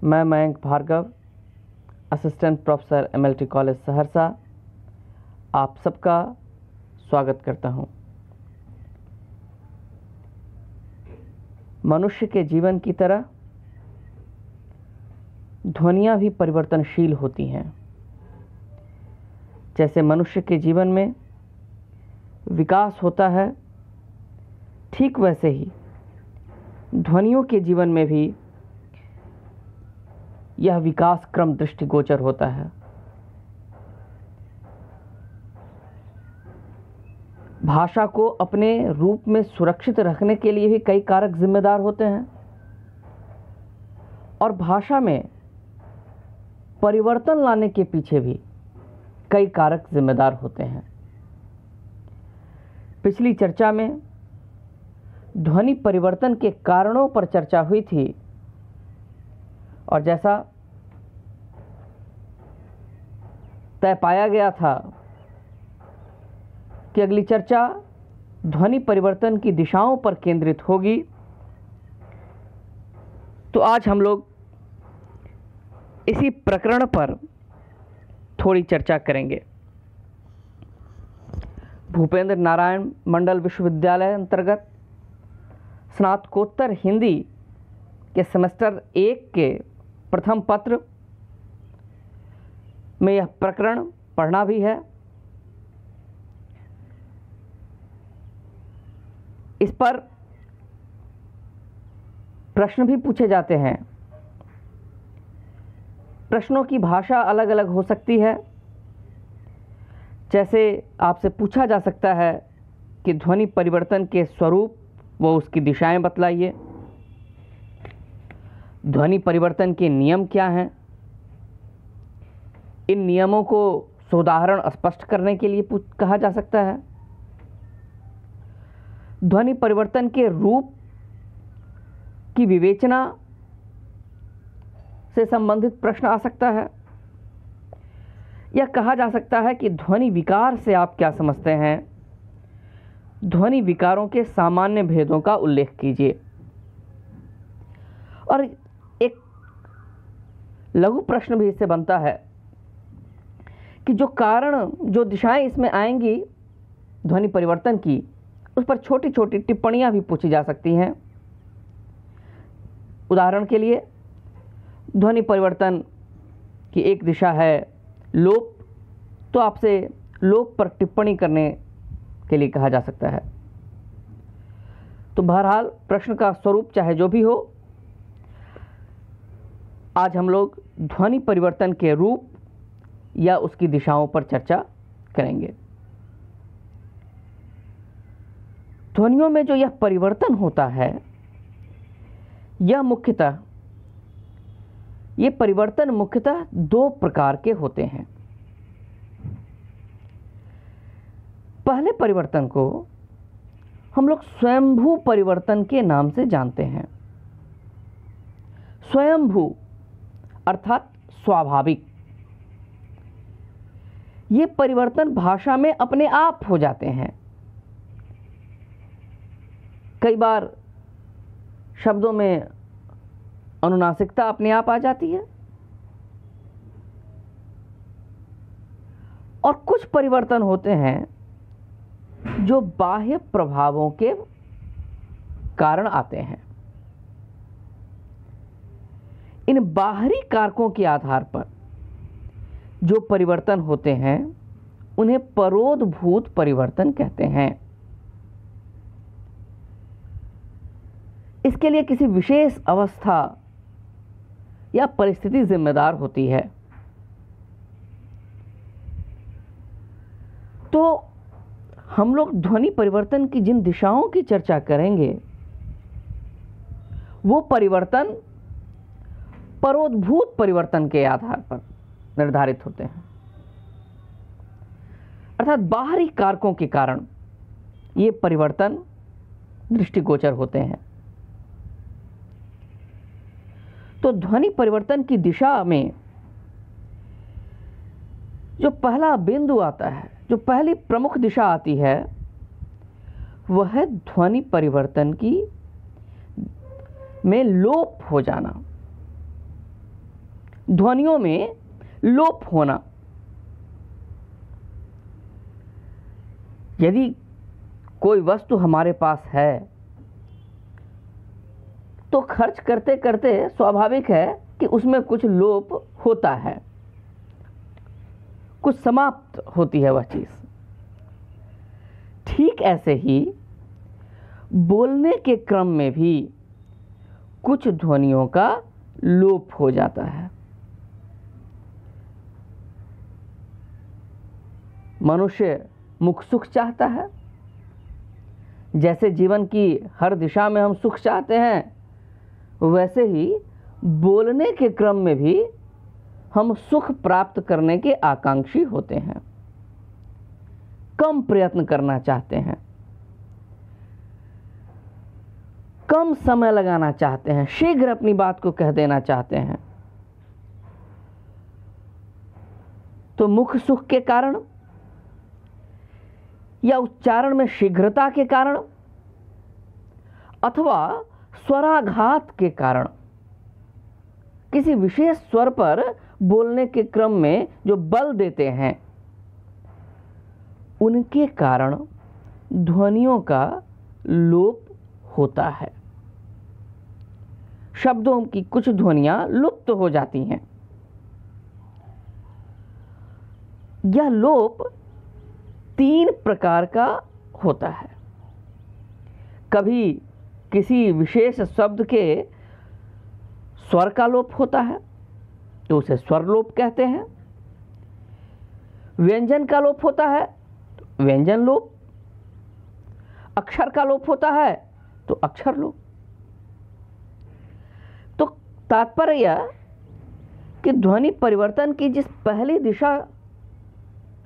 मैं Mayank Bhargava, assistant professor MLT college Saharsa, आप सबका स्वागत करता हूं। मनुष्य के जीवन की तरह ध्वनियाँ भी परिवर्तनशील होती हैं। जैसे मनुष्य के जीवन में विकास होता है, ठीक वैसे ही ध्वनियों के जीवन में भी यह विकास क्रम दृष्टिगोचर होता है। भाषा को अपने रूप में सुरक्षित रखने के लिए भी कई कारक जिम्मेदार होते हैं और भाषा में परिवर्तन लाने के पीछे भी कई कारक जिम्मेदार होते हैं। पिछली चर्चा में ध्वनि परिवर्तन के कारणों पर चर्चा हुई थी और जैसा तय पाया गया था कि अगली चर्चा ध्वनि परिवर्तन की दिशाओं पर केंद्रित होगी, तो आज हम लोग इसी प्रकरण पर थोड़ी चर्चा करेंगे। भूपेंद्र नारायण मंडल विश्वविद्यालय अंतर्गत स्नातकोत्तर हिंदी के सेमेस्टर 1 के प्रथम पत्र में यह प्रकरण पढ़ना भी है। इस पर प्रश्न भी पूछे जाते हैं। प्रश्नों की भाषा अलग अलग हो सकती है। जैसे आपसे पूछा जा सकता है कि ध्वनि परिवर्तन के स्वरूप व उसकी दिशाएं बतलाइए। ध्वनि परिवर्तन के नियम क्या हैं? इन नियमों को सोदाहरण स्पष्ट करने के लिए कहा जा सकता है। ध्वनि परिवर्तन के रूप की विवेचना से संबंधित प्रश्न आ सकता है। यह कहा जा सकता है कि ध्वनि विकार से आप क्या समझते हैं? ध्वनि विकारों के सामान्य भेदों का उल्लेख कीजिए। और एक लघु प्रश्न भी इससे बनता है कि जो कारण, जो दिशाएं इसमें आएंगी ध्वनि परिवर्तन की, उस पर छोटी छोटी टिप्पणियां भी पूछी जा सकती हैं। उदाहरण के लिए ध्वनि परिवर्तन की एक दिशा है लोप, तो आपसे लोप पर टिप्पणी करने के लिए कहा जा सकता है। तो बहरहाल प्रश्न का स्वरूप चाहे जो भी हो, आज हम लोग ध्वनि परिवर्तन के रूप या उसकी दिशाओं पर चर्चा करेंगे। ध्वनियों में जो यह परिवर्तन होता है, ये परिवर्तन मुख्यतः दो प्रकार के होते हैं। पहले परिवर्तन को हम लोग स्वयंभू परिवर्तन के नाम से जानते हैं। स्वयंभू अर्थात स्वाभाविक। ये परिवर्तन भाषा में अपने आप हो जाते हैं। कई बार शब्दों में अनुनासिकता अपने आप आ जाती है और कुछ परिवर्तन होते हैं जो बाह्य प्रभावों के कारण आते हैं। इन बाहरी कारकों के आधार पर जो परिवर्तन होते हैं उन्हें परोधभूत परिवर्तन कहते हैं। इसके लिए किसी विशेष अवस्था या परिस्थिति जिम्मेदार होती है। तो हम लोग ध्वनि परिवर्तन की जिन दिशाओं की चर्चा करेंगे, वो परिवर्तन परोधभूत परिवर्तन के आधार पर निर्धारित होते हैं। अर्थात बाहरी कारकों के कारण ये परिवर्तन दृष्टिगोचर होते हैं। तो ध्वनि परिवर्तन की दिशा में जो पहला बिंदु आता है, जो पहली प्रमुख दिशा आती है, वह है ध्वनि परिवर्तन की में लोप हो जाना। ध्वनियों में लोप होना। यदि कोई वस्तु हमारे पास है तो खर्च करते करते स्वाभाविक है कि उसमें कुछ लोप होता है, कुछ समाप्त होती है वह चीज। ठीक ऐसे ही बोलने के क्रम में भी कुछ ध्वनियों का लोप हो जाता है। मनुष्य मुख सुख चाहता है। जैसे जीवन की हर दिशा में हम सुख चाहते हैं, वैसे ही बोलने के क्रम में भी हम सुख प्राप्त करने के आकांक्षी होते हैं, कम प्रयत्न करना चाहते हैं, कम समय लगाना चाहते हैं, शीघ्र अपनी बात को कह देना चाहते हैं। तो मुख सुख के कारण या उच्चारण में शीघ्रता के कारण अथवा स्वराघात के कारण, किसी विशेष स्वर पर बोलने के क्रम में जो बल देते हैं, उनके कारण ध्वनियों का लोप होता है। शब्दों की कुछ ध्वनियां लुप्त हो जाती हैं। यह लोप 3 प्रकार का होता है। कभी किसी विशेष शब्द के स्वर का लोप होता है तो उसे स्वर लोप कहते हैं। व्यंजन का लोप होता है तो व्यंजन लोप। अक्षर का लोप होता है तो अक्षर लोप। तो तात्पर्य यह कि ध्वनि परिवर्तन की जिस पहली दिशा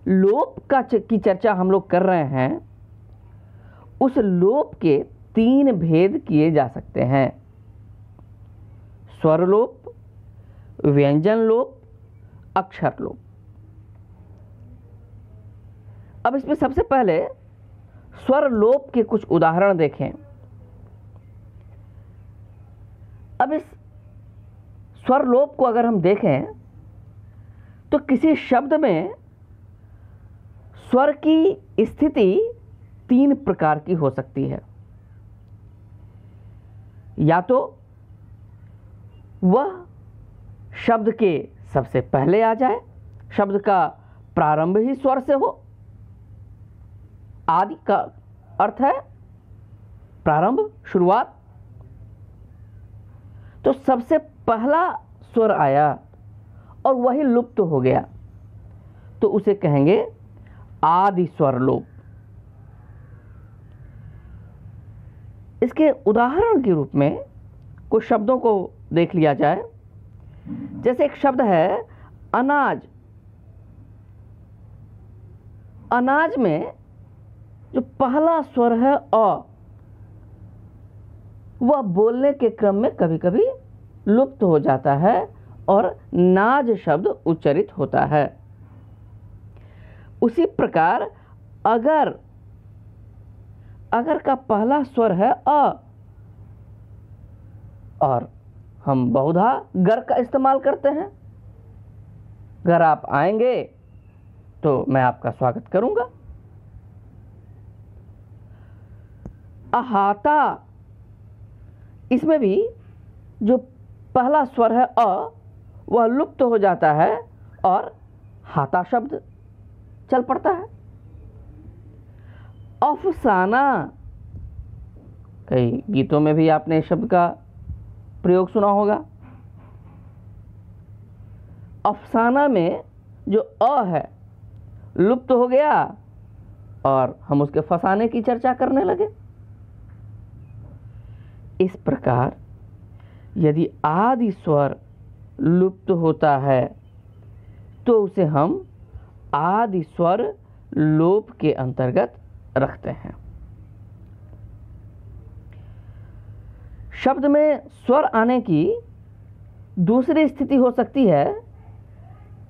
लोप की चर्चा हम लोग कर रहे हैं, उस लोप के 3 भेद किए जा सकते हैं: स्वर लोप, व्यंजन लोप, अक्षर लोप। अब इसमें सबसे पहले स्वर लोप के कुछ उदाहरण देखें। अब इस स्वर लोप को अगर हम देखें तो किसी शब्द में स्वर की स्थिति 3 प्रकार की हो सकती है। या तो वह शब्द के सबसे पहले आ जाए, शब्द का प्रारंभ ही स्वर से हो। आदि का अर्थ है प्रारंभ, शुरुआत। तो सबसे पहला स्वर आया और वही लुप्त हो गया तो उसे कहेंगे आदि स्वर लोप। इसके उदाहरण के रूप में कुछ शब्दों को देख लिया जाए। जैसे एक शब्द है अनाज। अनाज में जो पहला स्वर है अ, वह बोलने के क्रम में कभी कभी लुप्त हो जाता है और नाज शब्द उच्चारित होता है। उसी प्रकार अगर का पहला स्वर है अ और हम बहुधा गर का इस्तेमाल करते हैं। घर आप आएंगे तो मैं आपका स्वागत करूंगा। अहाता, इसमें भी जो पहला स्वर है अ वह लुप्त हो जाता है और हाता शब्द चल पड़ता है। अफसाना, कई गीतों में भी आपने इस शब्द का प्रयोग सुना होगा। अफसाना में जो अ है लुप्त हो गया और हम उसके फसाने की चर्चा करने लगे। इस प्रकार यदि आदि स्वर लुप्त होता है तो उसे हम आदि स्वर लोप के अंतर्गत रखते हैं। शब्द में स्वर आने की दूसरी स्थिति हो सकती है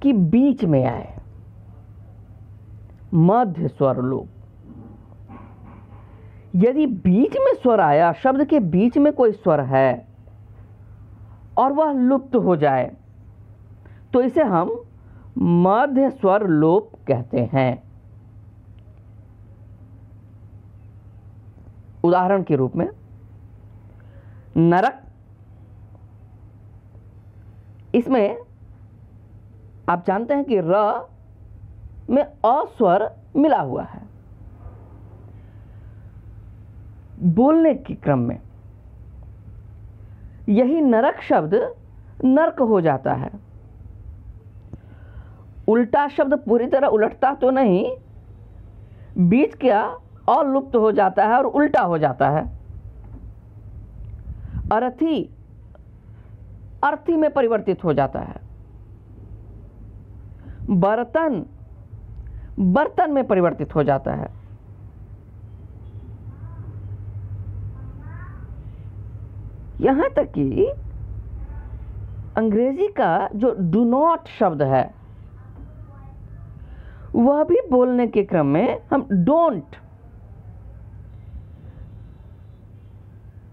कि बीच में आए, मध्य स्वर लोप। यदि बीच में स्वर आया, शब्द के बीच में कोई स्वर है और वह लुप्त हो जाए तो इसे हम मध्य स्वर लोप कहते हैं। उदाहरण के रूप में नरक, इसमें आप जानते हैं कि र में अ स्वर मिला हुआ है। बोलने के क्रम में यही नरक शब्द नर्क हो जाता है। उल्टा शब्द पूरी तरह उलटता तो नहीं, बीच का अलुप्त हो जाता है और उल्टा हो जाता है। अर्थी अर्थी में परिवर्तित हो जाता है। बर्तन बर्तन में परिवर्तित हो जाता है। यहां तक कि अंग्रेजी का जो डू नॉट शब्द है वह भी बोलने के क्रम में हम डोंट,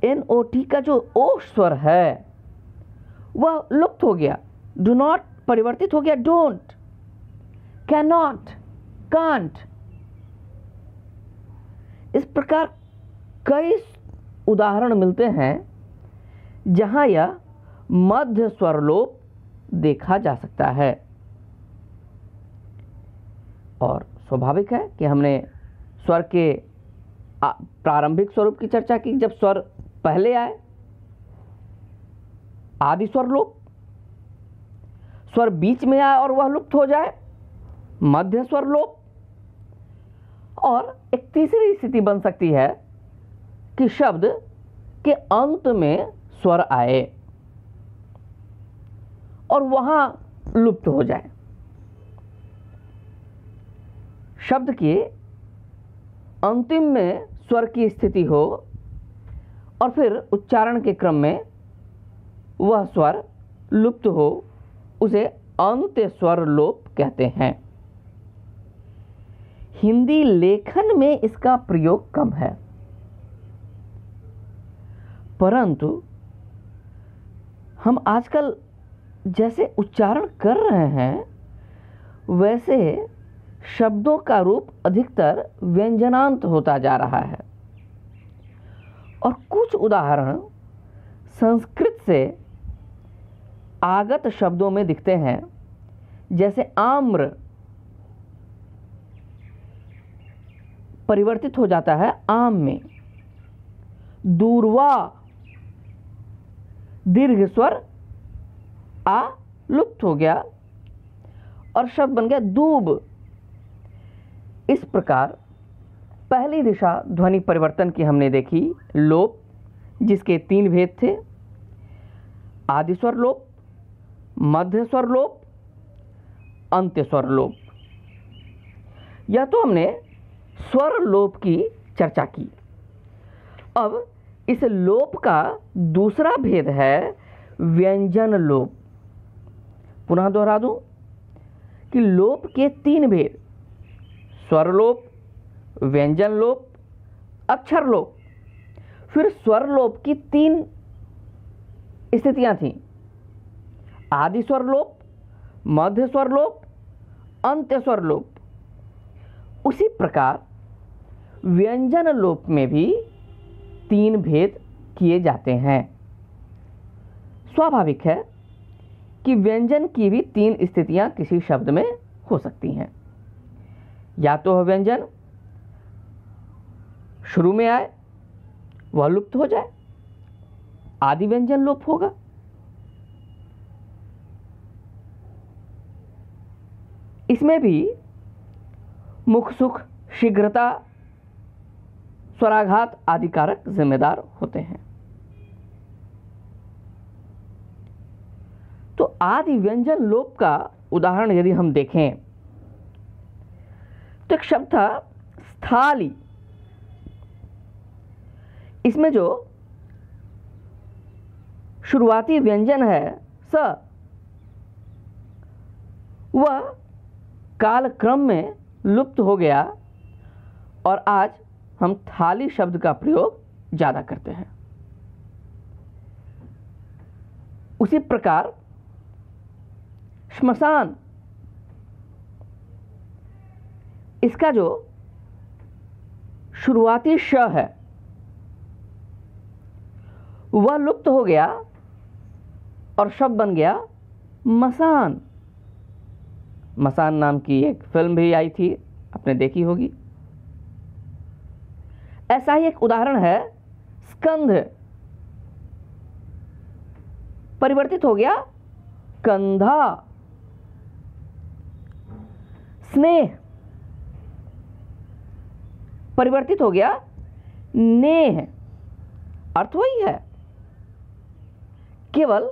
NOT का जो ओ स्वर है वह लुप्त हो गया। डू नॉट परिवर्तित हो गया डोंट, कैन नॉट, कांट। इस प्रकार कई उदाहरण मिलते हैं जहां यह मध्य स्वर लोप देखा जा सकता है। और स्वाभाविक है कि हमने स्वर के प्रारंभिक स्वरूप की चर्चा की। जब स्वर पहले आए आदि स्वर लोप, स्वर बीच में आए और वह लुप्त हो जाए मध्य स्वर लोप, और एक तीसरी स्थिति बन सकती है कि शब्द के अंत में स्वर आए और वहां लुप्त हो जाए। शब्द के अंतिम में स्वर की स्थिति हो और फिर उच्चारण के क्रम में वह स्वर लुप्त हो, उसे अंत्य स्वर लोप कहते हैं। हिंदी लेखन में इसका प्रयोग कम है, परंतु हम आजकल जैसे उच्चारण कर रहे हैं वैसे शब्दों का रूप अधिकतर व्यंजनांत होता जा रहा है। और कुछ उदाहरण संस्कृत से आगत शब्दों में दिखते हैं, जैसे आम्र परिवर्तित हो जाता है आम में, दूर्वा दीर्घ स्वर आ लुप्त हो गया और शब्द बन गया दूब। इस प्रकार पहली दिशा ध्वनि परिवर्तन की हमने देखी, लोप, जिसके 3 भेद थे, आदि स्वर लोप, मध्य स्वर लोप, अंत्य स्वर लोप। यह तो हमने स्वर लोप की चर्चा की। अब इस लोप का दूसरा भेद है व्यंजन लोप। पुनः दोहरा दूं कि लोप के 3 भेद, स्वर लोप, व्यंजन लोप, अक्षर लोप। फिर स्वर लोप की 3 स्थितियां थीं, आदि स्वर लोप, मध्य स्वर लोप, अंत्य स्वर लोप। उसी प्रकार व्यंजन लोप में भी 3 भेद किए जाते हैं। स्वाभाविक है कि व्यंजन की भी 3 स्थितियां किसी शब्द में हो सकती हैं। या तो वह व्यंजन शुरू में आए, वह लुप्त हो जाए, आदि व्यंजन लोप होगा। इसमें भी मुख सुख, शीघ्रता, स्वराघात आदि कारक जिम्मेदार होते हैं। तो आदि व्यंजन लोप का उदाहरण यदि हम देखें तो एक शब्द था स्थाली। इसमें जो शुरुआती व्यंजन है स, वह कालक्रम में लुप्त हो गया और आज हम थाली शब्द का प्रयोग ज़्यादा करते हैं। उसी प्रकार श्मशान, इसका जो शुरुआती श है वह लुप्त हो गया और शब्द बन गया मसान। मसान नाम की एक फिल्म भी आई थी, आपने देखी होगी। ऐसा ही एक उदाहरण है स्कंध, परिवर्तित हो गया कंधा। स्नेह परिवर्तित हो गया नेह, अर्थ वही है, केवल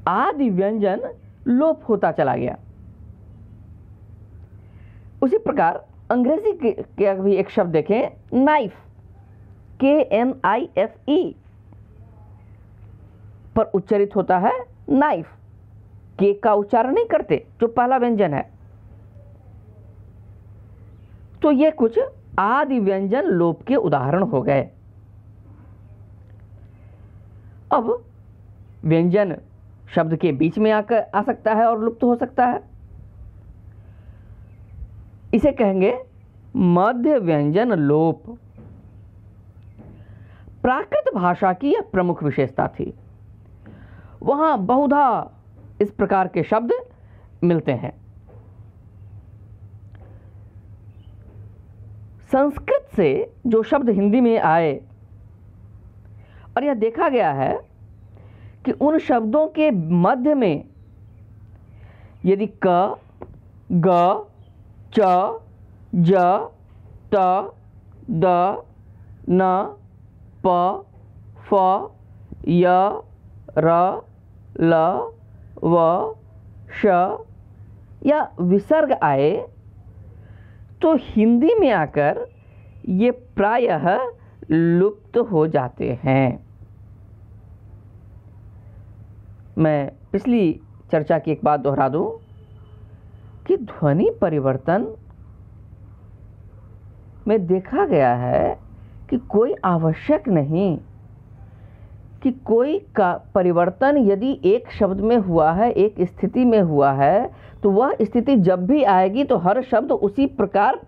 आदि व्यंजन लोप होता चला गया। उसी प्रकार अंग्रेजी के भी एक शब्द देखें, नाइफ, KNIFE पर उच्चारित होता है नाइफ, के का उच्चारण नहीं करते जो पहला व्यंजन है। तो ये कुछ आदि व्यंजन लोप के उदाहरण हो गए। अब व्यंजन शब्द के बीच में आकर आ सकता है और लुप्त हो सकता है। इसे कहेंगे मध्य व्यंजन लोप। प्राकृत भाषा की यह प्रमुख विशेषता थी। वहां बहुधा इस प्रकार के शब्द मिलते हैं। संस्कृत से जो शब्द हिंदी में आए, और यह देखा गया है कि उन शब्दों के मध्य में यदि क, ग, च, ज, त, द, न, प, फ, य, र, ल, व, श या विसर्ग आए तो हिंदी में आकर ये प्रायः लुप्त हो जाते हैं। मैं पिछली चर्चा की एक बात दोहरा दूं कि ध्वनि परिवर्तन में देखा गया है कि कोई आवश्यक नहीं कि कोई का परिवर्तन यदि एक शब्द में हुआ है, एक स्थिति में हुआ है, तो वह स्थिति जब भी आएगी तो हर शब्द उसी प्रकार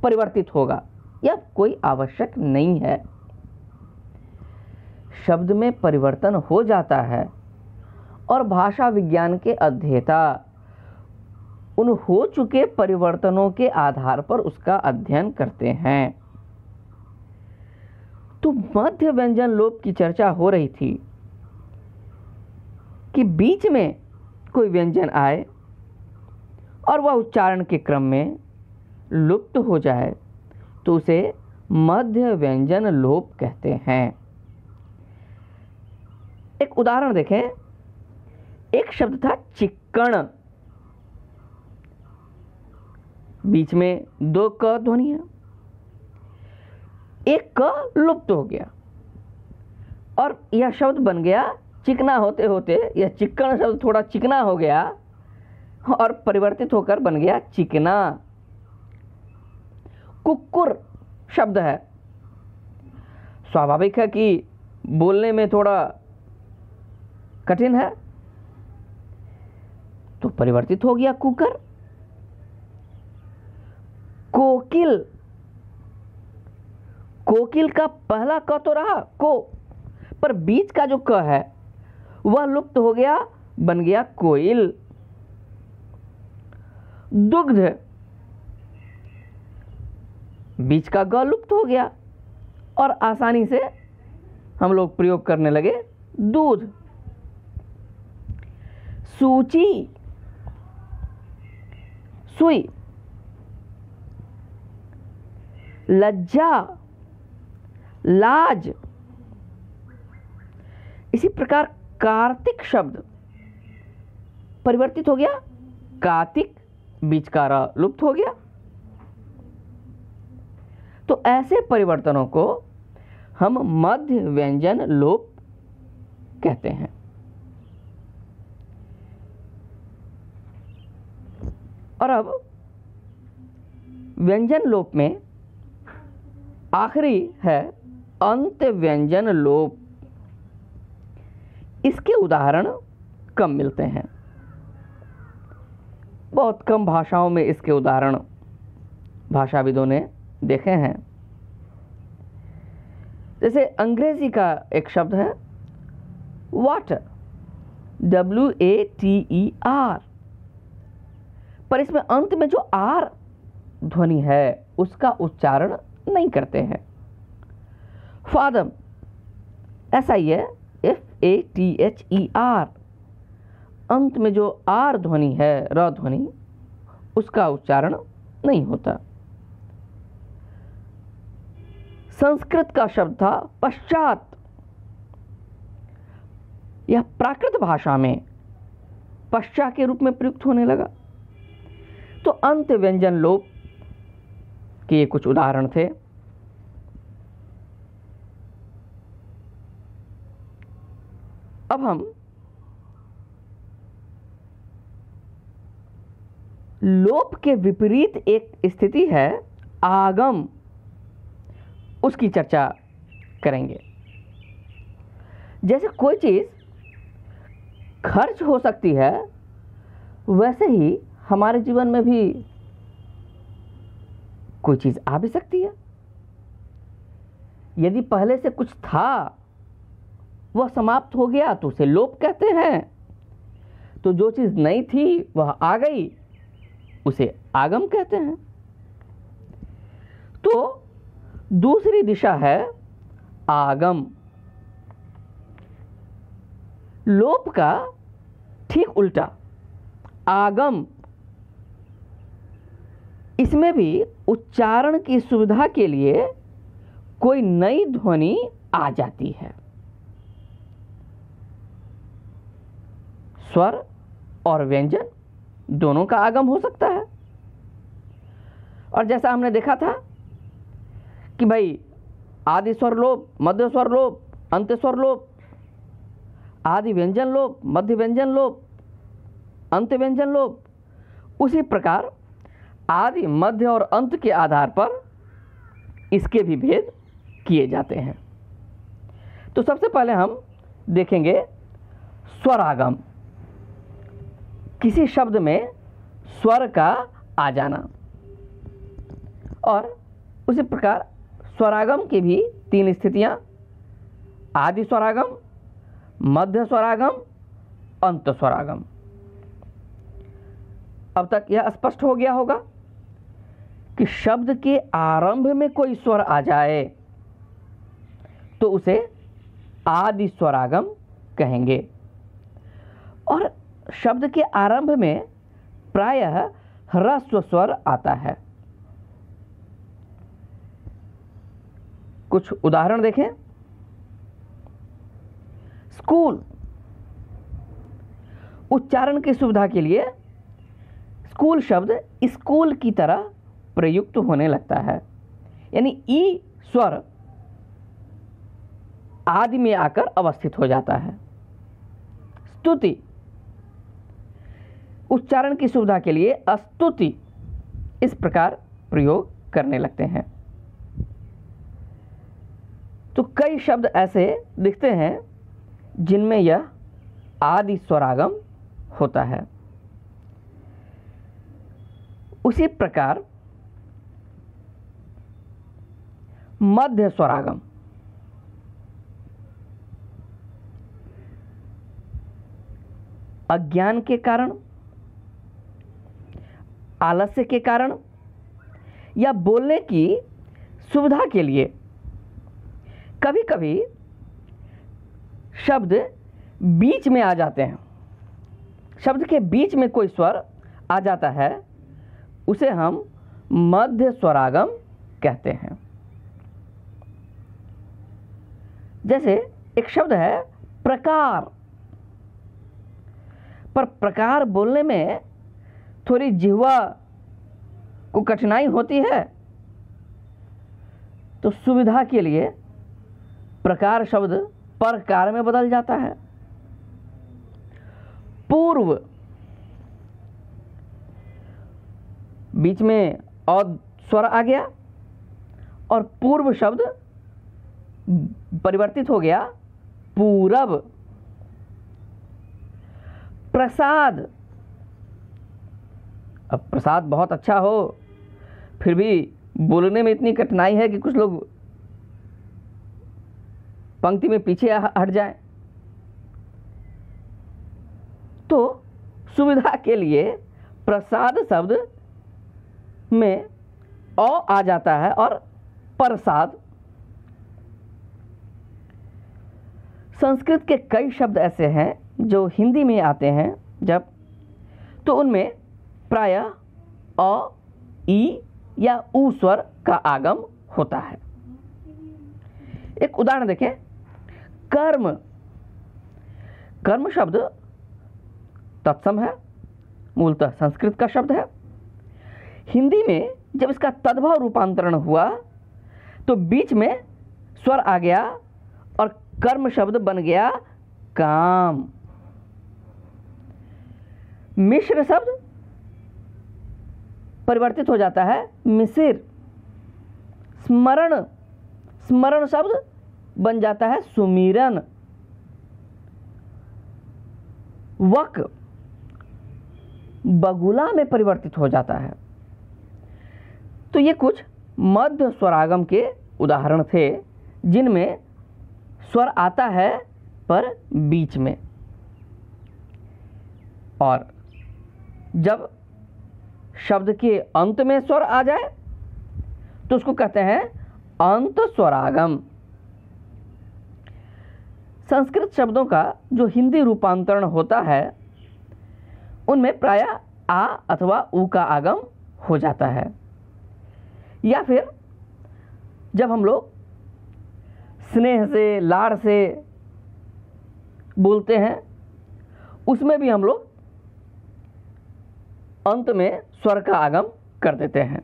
परिवर्तित होगा, यह कोई आवश्यक नहीं है। शब्द में परिवर्तन हो जाता है और भाषा विज्ञान के अध्येता उन हो चुके परिवर्तनों के आधार पर उसका अध्ययन करते हैं। तो मध्य व्यंजन लोप की चर्चा हो रही थी कि बीच में कोई व्यंजन आए और वह उच्चारण के क्रम में लुप्त हो जाए तो उसे मध्य व्यंजन लोप कहते हैं। एक उदाहरण देखें। एक शब्द था चिक्कण, बीच में दो क ध्वनि है, एक क लुप्त हो गया और यह शब्द बन गया चिकना। होते होते यह चिक्कण शब्द थोड़ा चिकना हो गया और परिवर्तित होकर बन गया चिकना। कुक्कुर शब्द है, स्वाभाविक है कि बोलने में थोड़ा कठिन है तो परिवर्तित हो गया कुकर। कोकिल, कोकिल का पहला क तो रहा को, पर बीच का जो क है वह लुप्त हो गया, बन गया कोयल। दुग्ध, बीच का ग लुप्त हो गया और आसानी से हम लोग प्रयोग करने लगे दूध। सूची, सुई। लज्जा, लाज। इसी प्रकार कार्तिक शब्द परिवर्तित हो गया कार्तिक, बीच का र लुप्त हो गया। तो ऐसे परिवर्तनों को हम मध्य व्यंजन लोप कहते हैं। और अब व्यंजन लोप में आखिरी है अंत्य व्यंजन लोप। इसके उदाहरण कम मिलते हैं। बहुत कम भाषाओं में इसके उदाहरण भाषाविदों ने देखे हैं। जैसे अंग्रेजी का एक शब्द है वाटर, WATER, पर इसमें अंत में जो आर ध्वनि है उसका उच्चारण नहीं करते हैं। फादम, SIFATHER, अंत में जो आर ध्वनि है, र ध्वनि, उसका उच्चारण नहीं होता। संस्कृत का शब्द था पश्चात, यह प्राकृत भाषा में पश्चात के रूप में प्रयुक्त होने लगा। तो अंत व्यंजन लोप के कुछ उदाहरण थे। अब हम लोप के विपरीत एक स्थिति है आगम, उसकी चर्चा करेंगे। जैसे कोई चीज खर्च हो सकती है, वैसे ही हमारे जीवन में भी कोई चीज आ भी सकती है। यदि पहले से कुछ था, वह समाप्त हो गया तो उसे लोप कहते हैं। तो जो चीज नहीं थी वह आ गई, उसे आगम कहते हैं। तो दूसरी दिशा है आगम। लोप का ठीक उल्टा आगम, इसमें भी उच्चारण की सुविधा के लिए कोई नई ध्वनि आ जाती है। स्वर और व्यंजन दोनों का आगम हो सकता है। और जैसा हमने देखा था कि भाई आदि स्वर लोप, मध्य स्वर लोप, अंत्य स्वर लोप, आदि व्यंजन लोप, मध्य व्यंजन लोप, अंत्य व्यंजन लोप, उसी प्रकार आदि, मध्य और अंत के आधार पर इसके भी भेद किए जाते हैं। तो सबसे पहले हम देखेंगे स्वरागम, किसी शब्द में स्वर का आ जाना। और उसी प्रकार स्वरागम की भी तीन स्थितियां, आदि स्वरागम, मध्य स्वरागम, अंत स्वरागम। अब तक यह स्पष्ट हो गया होगा कि शब्द के आरंभ में कोई स्वर आ जाए तो उसे आदि स्वरागम कहेंगे। और शब्द के आरंभ में प्रायः ह्रस्व स्वर आता है। कुछ उदाहरण देखें। स्कूल, उच्चारण की सुविधा के लिए स्कूल शब्द स्कूल की तरह प्रयुक्त होने लगता है, यानी ई स्वर आदि में आकर अवस्थित हो जाता है। स्तुति, उच्चारण की सुविधा के लिए स्तुति इस प्रकार प्रयोग करने लगते हैं। तो कई शब्द ऐसे दिखते हैं जिनमें यह आदि स्वरागम होता है। उसी प्रकार मध्य स्वरागम, अज्ञान के कारण, आलस्य के कारण या बोलने की सुविधा के लिए कभी कभी शब्द बीच में आ जाते हैं। शब्द के बीच में कोई स्वर आ जाता है, उसे हम मध्य स्वरागम कहते हैं। जैसे एक शब्द है प्रकार, पर प्रकार बोलने में थोड़ी जिह्वा को कठिनाई होती है, तो सुविधा के लिए प्रकार शब्द परकार में बदल जाता है। पूर्व, बीच में और स्वर आ गया और पूर्व शब्द परिवर्तित हो गया पूरब। प्रसाद, अब प्रसाद बहुत अच्छा हो फिर भी बोलने में इतनी कठिनाई है कि कुछ लोग पंक्ति में पीछे हट जाएं। तो सुविधा के लिए प्रसाद शब्द में अ आ जाता है और प्रसाद। संस्कृत के कई शब्द ऐसे हैं जो हिंदी में आते हैं जब, तो उनमें प्रायः अ, ई या उ स्वर का आगम होता है। एक उदाहरण देखें, कर्म। कर्म शब्द तत्सम है, मूलतः संस्कृत का शब्द है। हिंदी में जब इसका तद्भव रूपांतरण हुआ तो बीच में स्वर आ गया और कर्म शब्द बन गया काम। मिश्र शब्द परिवर्तित हो जाता है मिसिर। स्मरण, स्मरण शब्द बन जाता है सुमिरन। वक बगुला में परिवर्तित हो जाता है। तो ये कुछ मध्य स्वरागम के उदाहरण थे जिनमें स्वर आता है पर बीच में, और जब शब्द के अंत में स्वर आ जाए तो उसको कहते हैं अंत स्वरागम। संस्कृत शब्दों का जो हिंदी रूपांतरण होता है उनमें प्रायः आ अथवा उ का आगम हो जाता है, या फिर जब हम लोग स्नेह से, लाड़ से बोलते हैं उसमें भी हम लोग अंत में स्वर का आगम कर देते हैं।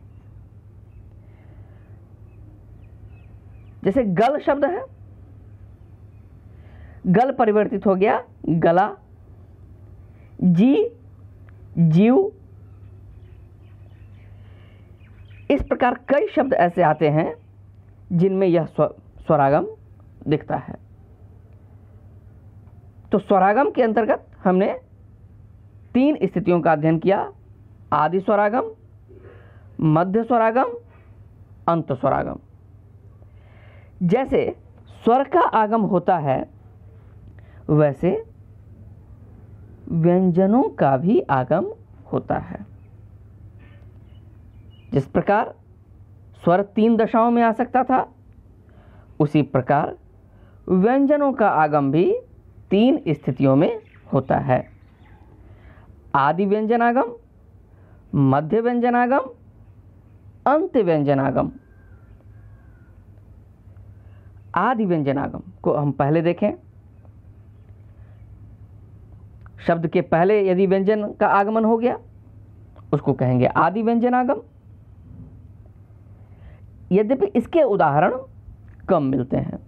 जैसे गल शब्द है, गल परिवर्तित हो गया गला। जी, जीव। इस प्रकार कई शब्द ऐसे आते हैं जिनमें यह स्वरागम दिखता है। तो स्वरागम के अंतर्गत हमने 3 स्थितियों का अध्ययन किया: आदि स्वरागम, मध्य स्वरागम, अंत स्वरागम। जैसे स्वर का आगम होता है वैसे व्यंजनों का भी आगम होता है। जिस प्रकार स्वर 3 दशाओं में आ सकता था, उसी प्रकार व्यंजनों का आगम भी 3 स्थितियों में होता है: आदि व्यंजनागम, मध्य व्यंजनागम, अंत व्यंजनागम। आदि व्यंजनागम को हम पहले देखें। शब्द के पहले यदि व्यंजन का आगमन हो गया उसको कहेंगे आदि व्यंजनागम। यद्यपि इसके उदाहरण कम मिलते हैं।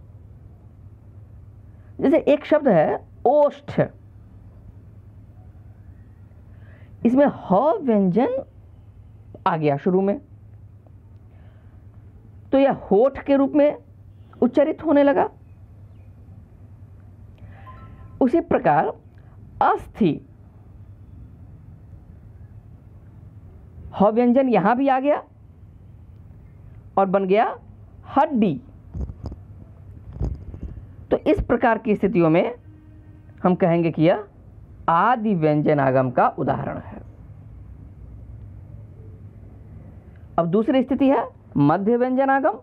जैसे एक शब्द है ओष्ठ, इसमें ह व्यंजन आ गया शुरू में, तो यह होठ के रूप में उच्चारित होने लगा। उसी प्रकार अस्थि, ह व्यंजन यहां भी आ गया और बन गया हड्डी। तो इस प्रकार की स्थितियों में हम कहेंगे कि यह आदि व्यंजनागम का उदाहरण है। अब दूसरी स्थिति है मध्य व्यंजनागम।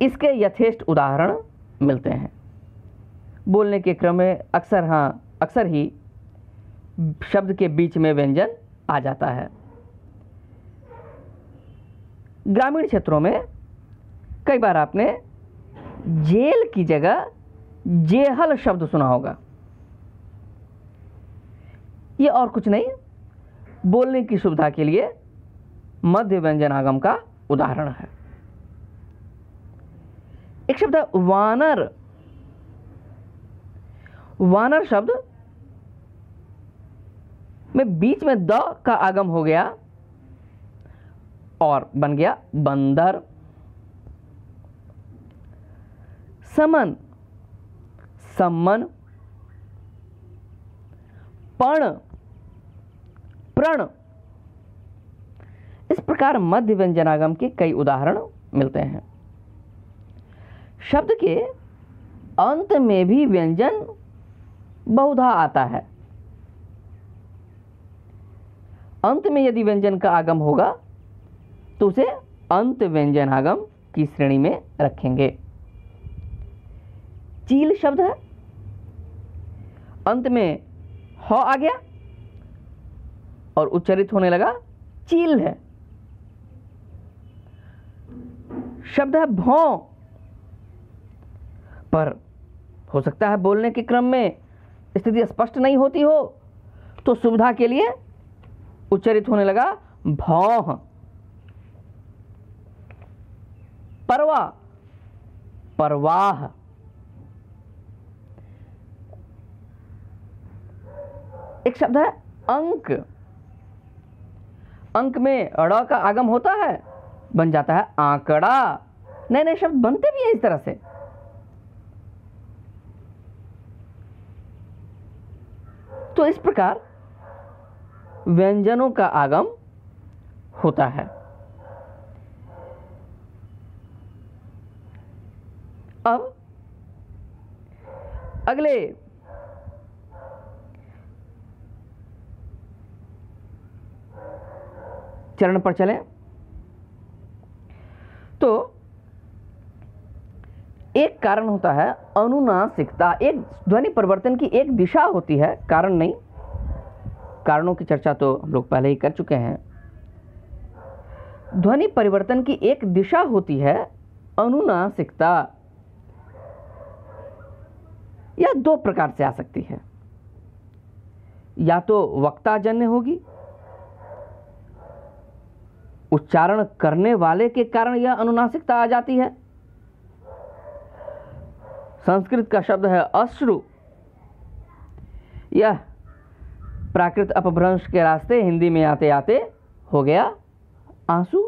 इसके यथेष्ट उदाहरण मिलते हैं। बोलने के क्रम में अक्सर ही शब्द के बीच में व्यंजन आ जाता है। ग्रामीण क्षेत्रों में कई बार आपने जेल की जगह जेहल शब्द सुना होगा। ये और कुछ नहीं, बोलने की सुविधा के लिए मध्य व्यंजनागम का उदाहरण है। एक शब्द है वानर। वानर शब्द में बीच में द का आगम हो गया और बन गया बंदर। समन, सम्मन। पण, प्र, व्रण। इस प्रकार मध्य व्यंजनागम के कई उदाहरण मिलते हैं। शब्द के अंत में भी व्यंजन बहुधा आता है। अंत में यदि व्यंजन का आगम होगा तो उसे अंत व्यंजनागम की श्रेणी में रखेंगे। चील शब्द है, अंत में ह आ गया और उच्चारित होने लगा चील है। शब्द है भौं, पर हो सकता है बोलने के क्रम में स्थिति स्पष्ट नहीं होती हो, तो सुविधा के लिए उच्चारित होने लगा भौं। परवा, परवाह। एक शब्द है अंक। अंक में अड़ा का आगम होता है, बन जाता है आंकड़ा। नए नए शब्द बनते भी हैं इस तरह से। तो इस प्रकार व्यंजनों का आगम होता है। अब अगले चरण पर चलें तो एक कारण होता है अनुनासिकता। एक ध्वनि परिवर्तन की एक दिशा होती है, कारण नहीं। कारणों की चर्चा तो हम लोग पहले ही कर चुके हैं। ध्वनि परिवर्तन की एक दिशा होती है अनुनासिकता। यह दो प्रकार से आ सकती है, या तो वक्ताजन्य होगी, उच्चारण करने वाले के कारण यह अनुनासिकता आ जाती है। संस्कृत का शब्द है अश्रु। यह प्राकृत अपभ्रंश के रास्ते हिंदी में आते आते हो गया आंसू।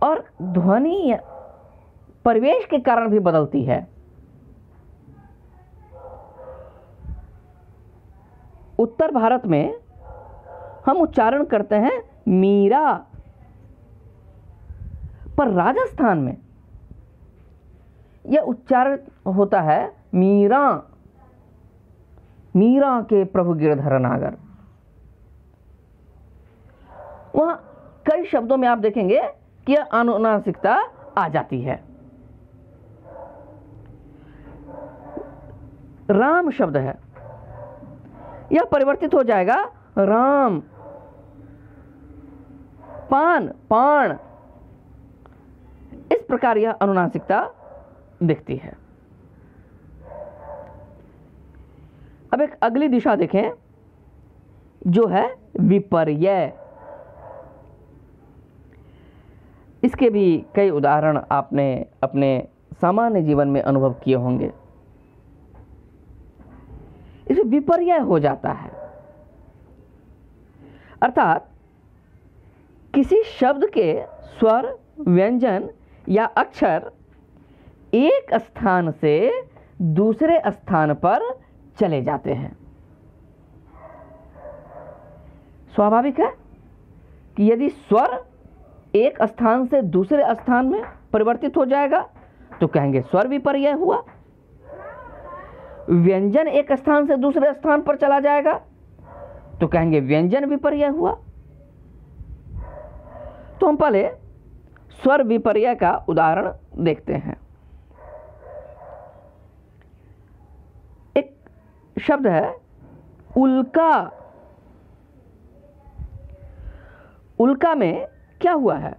और ध्वनि परिवेश के कारण भी बदलती है। उत्तर भारत में हम उच्चारण करते हैं मीरा, पर राजस्थान में यह उच्चारण होता है मीरा। मीरा के प्रभु गिरधर नागर। वहां कई शब्दों में आप देखेंगे कि यह अनुनासिकता आ जाती है। राम शब्द है, यह परिवर्तित हो जाएगा राम। पान, पाण। इस प्रकार यह अनुनासिकता दिखती है। अब एक अगली दिशा देखें जो है विपर्यय। इसके भी कई उदाहरण आपने अपने सामान्य जीवन में अनुभव किए होंगे। इसमें विपर्यय हो जाता है, अर्थात किसी शब्द के स्वर, व्यंजन या अक्षर एक स्थान से दूसरे स्थान पर चले जाते हैं। स्वाभाविक है कि यदि स्वर एक स्थान से दूसरे स्थान में परिवर्तित हो जाएगा तो कहेंगे स्वर विपर्यय हुआ। व्यंजन एक स्थान से दूसरे स्थान पर चला जाएगा तो कहेंगे व्यंजन विपर्यय हुआ। तो हम पहले स्वर विपर्यय का उदाहरण देखते हैं। एक शब्द है उल्का। उल्का में क्या हुआ है?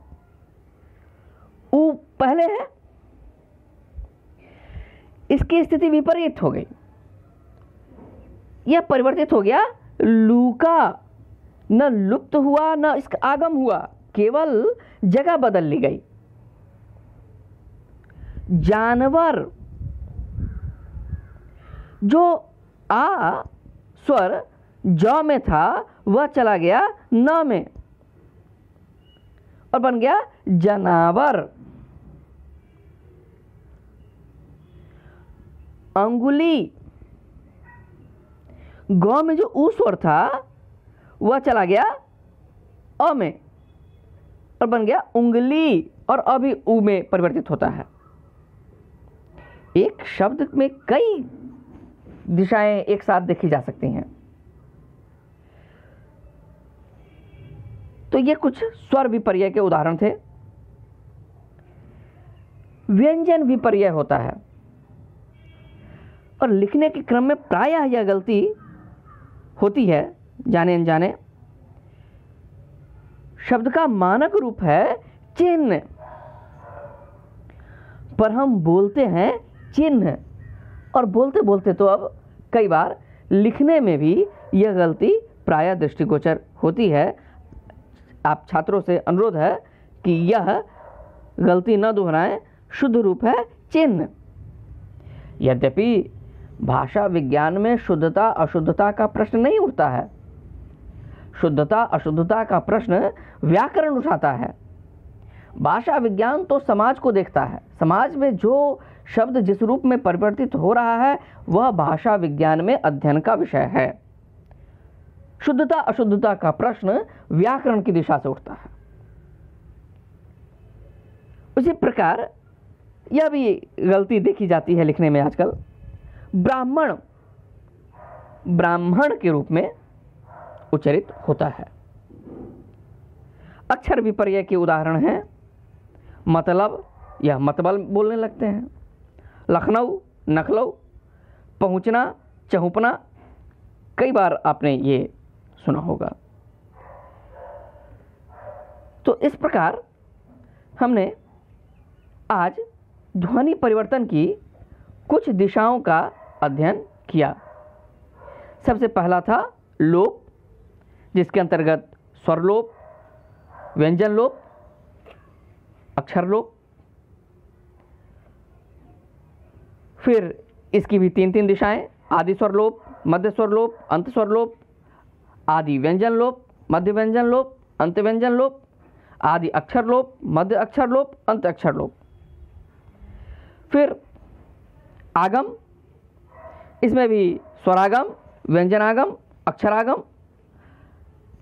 उ पहले है, इसकी स्थिति विपरीत हो गई, यह परिवर्तित हो गया लूका। न लुप्त हुआ न इसका आगम हुआ, केवल जगह बदल ली गई। जानवर, जो आ स्वर ज में था वह चला गया न में और बन गया जनावर। अंगुली, ग में जो ऊ स्वर था वह चला गया अ में और बन गया उंगली, और अभी ऊ में परिवर्तित होता है। एक शब्द में कई दिशाएं एक साथ देखी जा सकती हैं। तो ये कुछ स्वर विपर्य के उदाहरण थे। व्यंजन विपर्य होता है, और लिखने के क्रम में प्रायः यह गलती होती है जाने अनजाने। शब्द का मानक रूप है चिन्ह, पर हम बोलते हैं चिन्ह, और बोलते बोलते तो अब कई बार लिखने में भी यह गलती प्रायः दृष्टिगोचर होती है। आप छात्रों से अनुरोध है कि यह गलती न दोहराएं, शुद्ध रूप है चिन्ह। यद्यपि भाषा विज्ञान में शुद्धता अशुद्धता का प्रश्न नहीं उठता है, शुद्धता अशुद्धता का प्रश्न व्याकरण उठाता है। भाषा विज्ञान तो समाज को देखता है, समाज में जो शब्द जिस रूप में परिवर्तित हो रहा है वह भाषा विज्ञान में अध्ययन का विषय है। शुद्धता अशुद्धता का प्रश्न व्याकरण की दिशा से उठता है। उसी प्रकार यह भी गलती देखी जाती है लिखने में आजकल। ब्राह्मण ब्राह्मण के रूप में उच्चारित होता है। अक्षर विपर्य के उदाहरण हैं मतलब या मतबल बोलने लगते हैं, लखनऊ नखलऊ, पहुंचना चहुपना, कई बार आपने ये सुना होगा। तो इस प्रकार हमने आज ध्वनि परिवर्तन की कुछ दिशाओं का अध्ययन किया। सबसे पहला था लोप, जिसके अंतर्गत स्वर लोप, व्यंजन लोप, अक्षर लोप। फिर इसकी भी तीन तीन दिशाएं, आदि स्वर लोप, मध्य स्वर लोप, अंत स्वर लोप, आदि व्यंजन लोप, मध्य व्यंजन लोप, अंत व्यंजन लोप, आदि अक्षर लोप, मध्य अक्षर लोप, अंत अक्षर लोप। फिर आगम, इसमें भी स्वरागम, व्यंजनागम, अक्षरागम,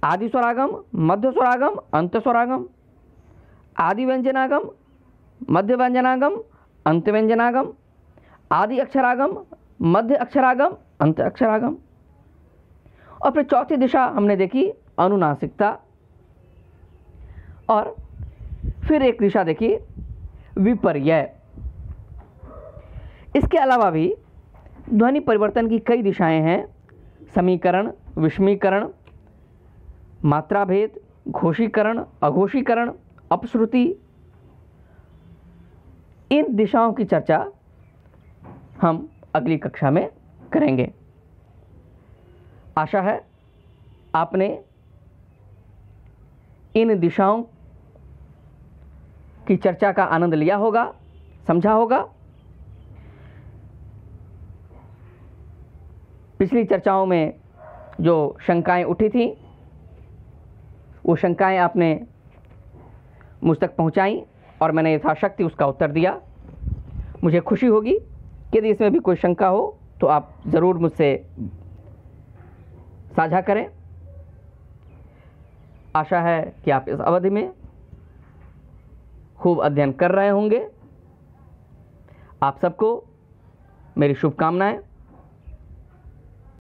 आदि स्वरागम, मध्य स्वरागम, अंत स्वरागम, आदि व्यंजनागम, मध्य व्यंजनागम, अंत व्यंजनागम, आदि अक्षरागम, मध्य अक्षरागम, अंत अक्षरागम। और फिर चौथी दिशा हमने देखी अनुनासिकता, और फिर एक दिशा देखी विपर्य। इसके अलावा भी ध्वनि परिवर्तन की कई दिशाएं हैं। समीकरण, विषमीकरण, मात्रा भेद, घोषीकरण, अघोषीकरण, अपश्रुति। इन दिशाओं की चर्चा हम अगली कक्षा में करेंगे। आशा है आपने इन दिशाओं की चर्चा का आनंद लिया होगा, समझा होगा। पिछली चर्चाओं में जो शंकाएं उठी थी वो शंकाएं आपने मुझ तक पहुंचाई और मैंने यथाशक्ति उसका उत्तर दिया। मुझे खुशी होगी यदि इसमें भी कोई शंका हो तो आप ज़रूर मुझसे साझा करें। आशा है कि आप इस अवधि में खूब अध्ययन कर रहे होंगे। आप सबको मेरी शुभकामनाएं।